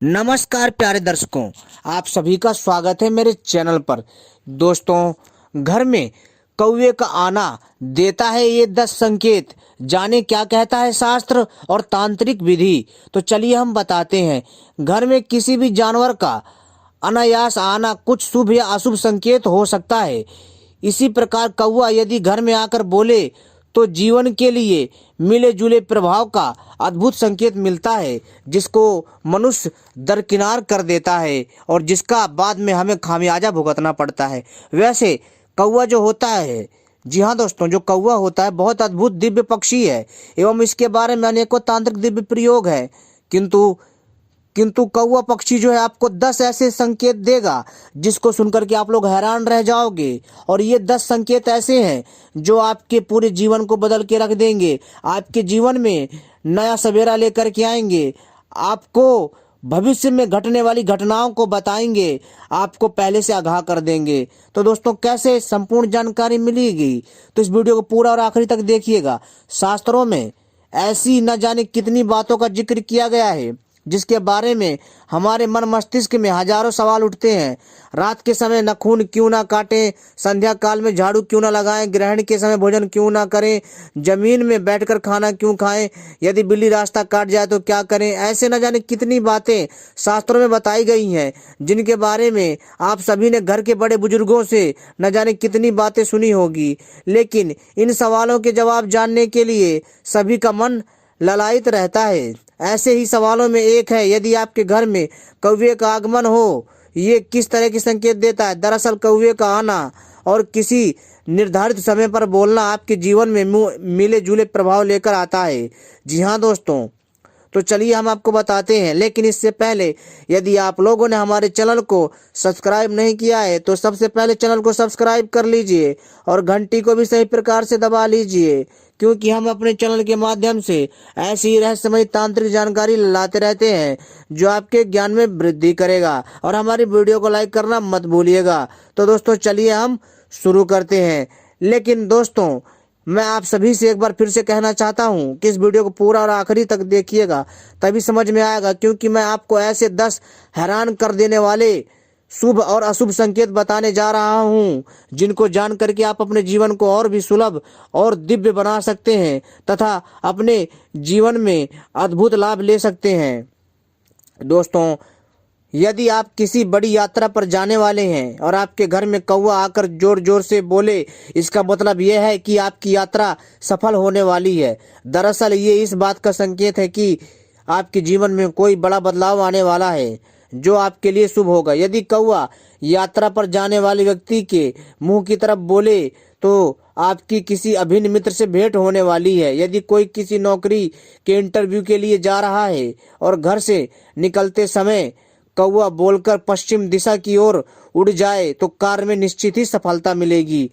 नमस्कार प्यारे दर्शकों, आप सभी का स्वागत है मेरे चैनल पर। दोस्तों, घर में कौवे का आना देता है ये 10 संकेत। जाने क्या कहता है शास्त्र और तांत्रिक विधि। तो चलिए हम बताते हैं। घर में किसी भी जानवर का अनायास आना कुछ शुभ या अशुभ संकेत हो सकता है। इसी प्रकार कौवा यदि घर में आकर बोले तो जीवन के लिए मिले जुले प्रभाव का अद्भुत संकेत मिलता है, जिसको मनुष्य दरकिनार कर देता है और जिसका बाद में हमें खामियाजा भुगतना पड़ता है। वैसे कौवा जो होता है, जी हाँ दोस्तों, जो कौवा होता है बहुत अद्भुत दिव्य पक्षी है एवं इसके बारे में अनेकों तांत्रिक दिव्य प्रयोग है। किंतु कौवा पक्षी जो है आपको 10 ऐसे संकेत देगा जिसको सुनकर के आप लोग हैरान रह जाओगे। और ये 10 संकेत ऐसे हैं जो आपके पूरे जीवन को बदल के रख देंगे, आपके जीवन में नया सवेरा लेकर के आएंगे, आपको भविष्य में घटने वाली घटनाओं को बताएंगे, आपको पहले से आगाह कर देंगे। तो दोस्तों, कैसे संपूर्ण जानकारी मिलेगी, तो इस वीडियो को पूरा और आखिरी तक देखिएगा। शास्त्रों में ऐसी न जाने कितनी बातों का जिक्र किया गया है जिसके बारे में हमारे मन मस्तिष्क में हजारों सवाल उठते हैं। रात के समय नाखून क्यों ना काटें, संध्या काल में झाड़ू क्यों ना लगाएं, ग्रहण के समय भोजन क्यों ना करें, जमीन में बैठकर खाना क्यों खाएं, यदि बिल्ली रास्ता काट जाए तो क्या करें। ऐसे न जाने कितनी बातें शास्त्रों में बताई गई हैं जिनके बारे में आप सभी ने घर के बड़े बुजुर्गों से न जाने कितनी बातें सुनी होगी। लेकिन इन सवालों के जवाब जानने के लिए सभी का मन ललायित रहता है। ऐसे ही सवालों में एक है, यदि आपके घर में कौवे का आगमन हो, ये किस तरह के संकेत देता है। दरअसल कौवे का आना और किसी निर्धारित समय पर बोलना आपके जीवन में मिले जुले प्रभाव लेकर आता है। जी हाँ दोस्तों, तो चलिए हम आपको बताते हैं। लेकिन इससे पहले यदि आप लोगों ने हमारे चैनल को सब्सक्राइब नहीं किया है तो सबसे पहले चैनल को सब्सक्राइब कर लीजिए और घंटी को भी सही प्रकार से दबा लीजिए, क्योंकि हम अपने चैनल के माध्यम से ऐसी ही रहस्यमयी तांत्रिक जानकारी लाते रहते हैं जो आपके ज्ञान में वृद्धि करेगा। और हमारी वीडियो को लाइक करना मत भूलिएगा। तो दोस्तों, चलिए हम शुरू करते हैं। लेकिन दोस्तों, मैं आप सभी से एक बार फिर से कहना चाहता हूं कि इस वीडियो को पूरा और आखिरी तक देखिएगा, तभी समझ में आएगा। क्योंकि मैं आपको ऐसे 10 हैरान कर देने वाले शुभ और अशुभ संकेत बताने जा रहा हूं जिनको जान करके आप अपने जीवन को और भी सुलभ और दिव्य बना सकते हैं तथा अपने जीवन में अद्भुत लाभ ले सकते हैं। दोस्तों, यदि आप किसी बड़ी यात्रा पर जाने वाले हैं और आपके घर में कौवा आकर जोर जोर से बोले, इसका मतलब यह है कि आपकी यात्रा सफल होने वाली है। दरअसल ये इस बात का संकेत है कि आपके जीवन में कोई बड़ा बदलाव आने वाला है जो आपके लिए शुभ होगा। यदि कौवा यात्रा पर जाने वाले व्यक्ति के मुंह की तरफ बोले तो आपकी किसी अभिन्न मित्र से भेंट होने वाली है। यदि कोई किसी नौकरी के इंटरव्यू के लिए जा रहा है और घर से निकलते समय कौवा बोलकर पश्चिम दिशा की ओर उड़ जाए तो कार्य में निश्चित ही सफलता मिलेगी।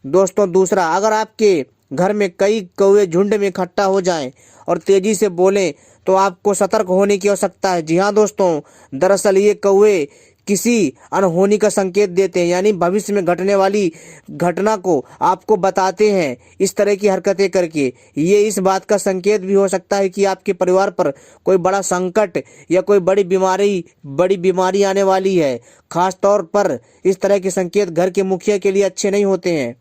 दोस्तों, दूसरा, अगर आपके घर में कई कौवे झुंड में इकट्ठा हो जाएं और तेजी से बोलें तो आपको सतर्क होने की आवश्यकता है। जी हाँ दोस्तों, दरअसल ये कौवे किसी अनहोनी का संकेत देते हैं, यानी भविष्य में घटने वाली घटना को आपको बताते हैं। इस तरह की हरकतें करके ये इस बात का संकेत भी हो सकता है कि आपके परिवार पर कोई बड़ा संकट या कोई बड़ी बीमारी आने वाली है। खास तौर पर इस तरह के संकेत घर के मुखिया के लिए अच्छे नहीं होते हैं।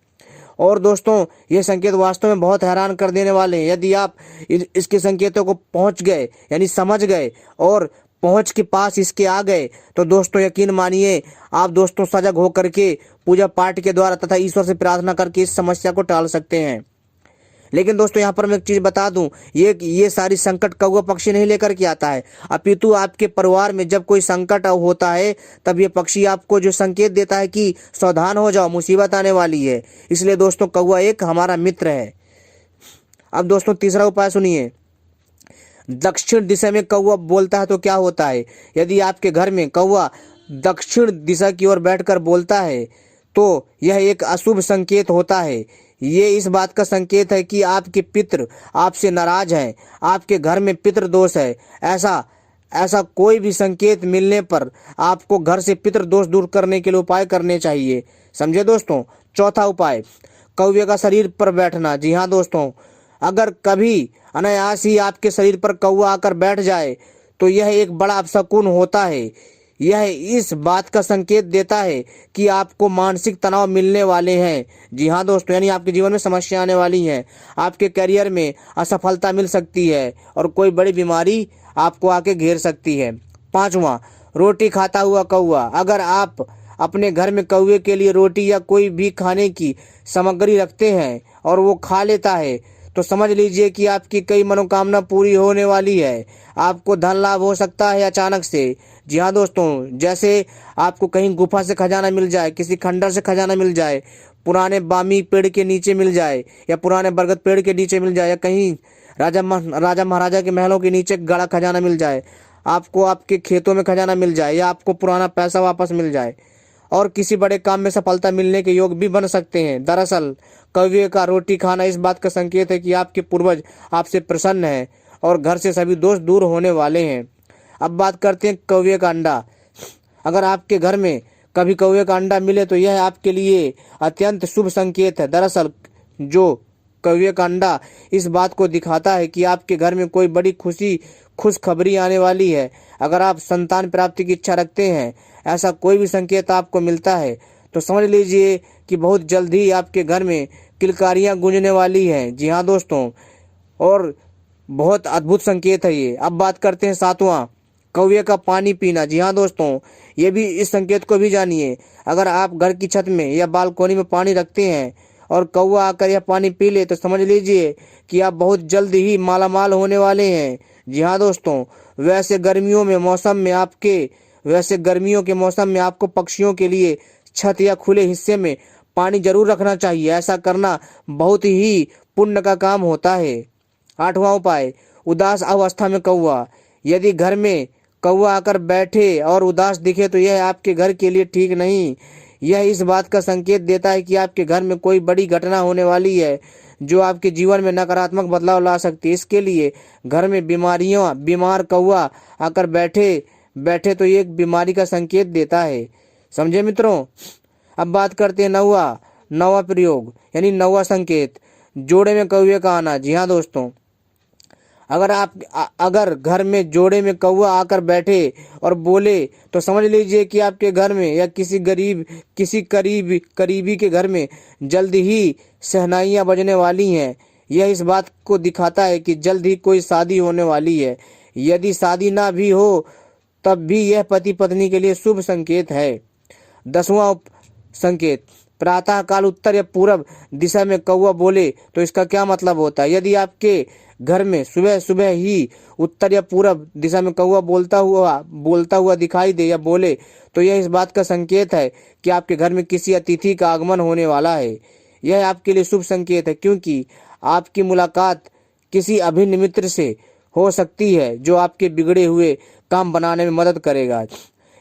और दोस्तों, ये संकेत वास्तव में बहुत हैरान कर देने वाले हैं। यदि आप इसके संकेतों को पहुंच गए, यानी समझ गए और पहुंच के पास इसके आ गए, तो दोस्तों यकीन मानिए आप दोस्तों सजग होकर के पूजा पाठ के द्वारा तथा ईश्वर से प्रार्थना करके इस समस्या को टाल सकते हैं। लेकिन दोस्तों, यहाँ पर मैं एक चीज बता दूं, ये सारी संकट कौवा पक्षी नहीं लेकर के आता है, अपितु आपके परिवार में जब कोई संकट होता है तब ये पक्षी आपको जो संकेत देता है कि सावधान हो जाओ, मुसीबत आने वाली है। इसलिए दोस्तों, कौवा एक हमारा मित्र है। अब दोस्तों, तीसरा उपाय सुनिए। दक्षिण दिशा में कौवा बोलता है तो क्या होता है। यदि आपके घर में कौवा दक्षिण दिशा की ओर बैठकर बोलता है तो यह एक अशुभ संकेत होता है। ये इस बात का संकेत है कि आपके पितृ आपसे नाराज हैं, आपके घर में पितृ दोष है। ऐसा कोई भी संकेत मिलने पर आपको घर से पितृ दोष दूर करने के लिए उपाय करने चाहिए। समझे दोस्तों। चौथा उपाय, कौवे का शरीर पर बैठना। जी हाँ दोस्तों, अगर कभी अनायास ही आपके शरीर पर कौवा आकर बैठ जाए तो यह एक बड़ा अपशकुन होता है। यह इस बात का संकेत देता है कि आपको मानसिक तनाव मिलने वाले हैं। जी हाँ दोस्तों, यानी आपके जीवन में समस्या आने वाली हैं, आपके करियर में असफलता मिल सकती है और कोई बड़ी बीमारी आपको आके घेर सकती है। पांचवा, रोटी खाता हुआ कौवा। अगर आप अपने घर में कौवे के लिए रोटी या कोई भी खाने की सामग्री रखते हैं और वो खा लेता है तो समझ लीजिए कि आपकी कई मनोकामना पूरी होने वाली है। आपको धन लाभ हो सकता है अचानक से। जी हाँ दोस्तों, जैसे आपको कहीं गुफा से खजाना मिल जाए, किसी खंडर से खजाना मिल जाए, पुराने बामी पेड़ के नीचे मिल जाए या पुराने बरगद पेड़ के नीचे मिल जाए, या कहीं राजा महाराजा के महलों के नीचे गड़ा खजाना मिल जाए, आपको आपके खेतों में खजाना मिल जाए, या आपको पुराना पैसा वापस मिल जाए और किसी बड़े काम में सफलता मिलने के योग भी बन सकते हैं। दरअसल कौवे का रोटी खाना इस बात का संकेत है कि आपके पूर्वज आपसे प्रसन्न हैं और घर से सभी दोष दूर होने वाले हैं। अब बात करते हैं कौवे का अंडा। अगर आपके घर में कभी कौवे का अंडा मिले तो यह आपके लिए अत्यंत शुभ संकेत है। दरअसल जो कौवे का अंडा इस बात को दिखाता है कि आपके घर में कोई बड़ी खुशखबरी आने वाली है। अगर आप संतान प्राप्ति की इच्छा रखते हैं, ऐसा कोई भी संकेत आपको मिलता है तो समझ लीजिए कि बहुत जल्द ही आपके घर में किलकारियां गूंजने वाली हैं। जी हाँ दोस्तों, और बहुत अद्भुत संकेत है ये। अब बात करते हैं सातवां, कौवे का पानी पीना। जी हाँ दोस्तों, ये भी इस संकेत को भी जानिए। अगर आप घर की छत में या बालकोनी में पानी रखते हैं और कौवा आकर यह पानी पी ले तो समझ लीजिए कि आप बहुत जल्द ही मालामाल होने वाले हैं। जी हाँ दोस्तों, वैसे गर्मियों के मौसम में आपको पक्षियों के लिए छत या खुले हिस्से में पानी जरूर रखना चाहिए। ऐसा करना बहुत ही पुण्य का काम होता है। आठवां उपाय, उदास अवस्था में कौवा। यदि घर में कौवा आकर बैठे और उदास दिखे तो यह आपके घर के लिए ठीक नहीं। यह इस बात का संकेत देता है कि आपके घर में कोई बड़ी घटना होने वाली है जो आपके जीवन में नकारात्मक बदलाव ला सकती है। इसके लिए घर में बीमार कौवा आकर बैठे तो ये एक बीमारी का संकेत देता है। समझे मित्रों। अब बात करते हैं नौवा प्रयोग यानी नौवा संकेत, जोड़े में कौवे का आना। जी हाँ दोस्तों, अगर घर में जोड़े में कौवा आकर बैठे और बोले तो समझ लीजिए कि आपके घर में या किसी करीबी के घर में जल्द ही शहनाइयां बजने वाली हैं। यह इस बात को दिखाता है कि जल्द ही कोई शादी होने वाली है। यदि शादी ना भी हो तब भी यह पति पत्नी के लिए शुभ संकेत है। 10वां संकेत, प्रातः काल उत्तर या पूर्व दिशा में कौवा बोले तो इसका क्या मतलब होता है। यदि आपके घर में सुबह सुबह ही उत्तर या पूर्व दिशा में कौवा बोलता हुआ दिखाई दे या बोले तो यह इस बात का संकेत है कि आपके घर में किसी अतिथि का आगमन होने वाला है। यह आपके लिए शुभ संकेत है क्योंकि आपकी मुलाकात किसी अभिन्न मित्र से हो सकती है जो आपके बिगड़े हुए काम बनाने में मदद करेगा।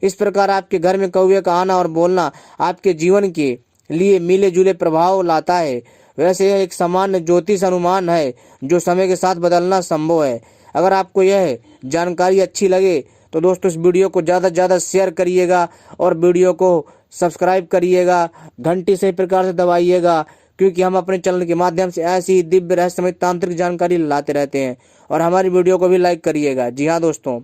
इस प्रकार आपके घर में कौवे का आना और बोलना आपके जीवन के लिए मिले जुले प्रभाव लाता है। वैसे यह एक सामान्य ज्योतिष अनुमान है जो समय के साथ बदलना संभव है। अगर आपको यह जानकारी अच्छी लगे तो दोस्तों इस वीडियो को ज़्यादा से ज़्यादा शेयर करिएगा और वीडियो को सब्सक्राइब करिएगा, घंटी सही प्रकार से दबाइएगा क्योंकि हम अपने चैनल के माध्यम से ऐसी दिव्य रहस्यमय तांत्रिक जानकारी लाते रहते हैं। और हमारी वीडियो को भी लाइक करिएगा। जी हाँ दोस्तों,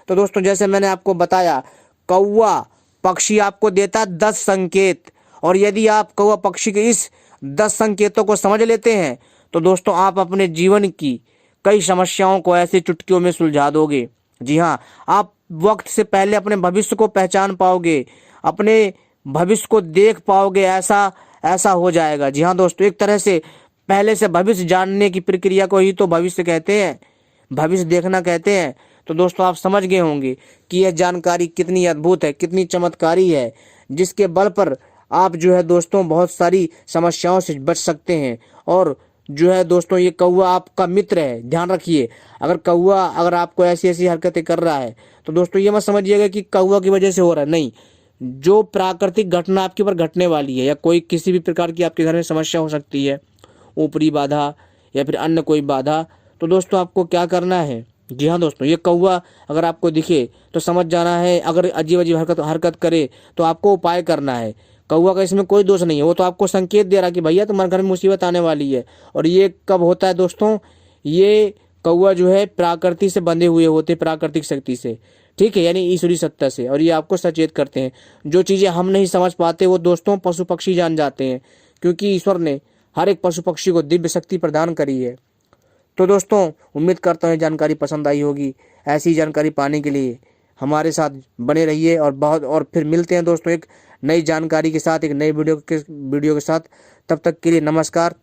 तो दोस्तों जैसे मैंने आपको बताया, कौवा पक्षी आपको देता 10 संकेत, और यदि आप कौवा पक्षी के इस 10 संकेतों को समझ लेते हैं तो दोस्तों आप अपने जीवन की कई समस्याओं को ऐसे चुटकियों में सुलझा दोगे। जी हाँ, आप वक्त से पहले अपने भविष्य को पहचान पाओगे, अपने भविष्य को देख पाओगे, ऐसा हो जाएगा। जी हाँ दोस्तों, एक तरह से पहले से भविष्य जानने की प्रक्रिया को ही तो भविष्य कहते हैं, भविष्य देखना कहते हैं। तो दोस्तों आप समझ गए होंगे कि यह जानकारी कितनी अद्भुत है, कितनी चमत्कारी है, जिसके बल पर आप जो है दोस्तों बहुत सारी समस्याओं से बच सकते हैं। और जो है दोस्तों ये कौवा आपका मित्र है, ध्यान रखिए। अगर आपको ऐसी हरकतें कर रहा है तो दोस्तों ये मत समझिएगा कि कौवा की वजह से हो रहा है, नहीं। जो प्राकृतिक घटना आपके ऊपर घटने वाली है या कोई किसी भी प्रकार की आपके घर में समस्या हो सकती है, ऊपरी बाधा या फिर अन्य कोई बाधा, तो दोस्तों आपको क्या करना है। जी हाँ दोस्तों, ये कौवा अगर आपको दिखे तो समझ जाना है, अगर अजीब हरकत करे तो आपको उपाय करना है। कौवा का इसमें कोई दोष नहीं है, वो तो आपको संकेत दे रहा है कि भैया तुम्हारे घर में मुसीबत आने वाली है। और ये कब होता है दोस्तों, ये कौवा जो है प्रकृति से बंधे हुए होते, प्राकृतिक शक्ति से, ठीक है, यानी ईश्वरीय सत्ता से, और ये आपको सचेत करते हैं। जो चीज़ें हम नहीं समझ पाते वो दोस्तों पशु पक्षी जान जाते हैं, क्योंकि ईश्वर ने हर एक पशु पक्षी को दिव्य शक्ति प्रदान करी है। तो दोस्तों उम्मीद करता हूँ जानकारी पसंद आई होगी। ऐसी जानकारी पाने के लिए हमारे साथ बने रहिए, और फिर मिलते हैं दोस्तों एक नई जानकारी के साथ, एक नई वीडियो के साथ। तब तक के लिए नमस्कार।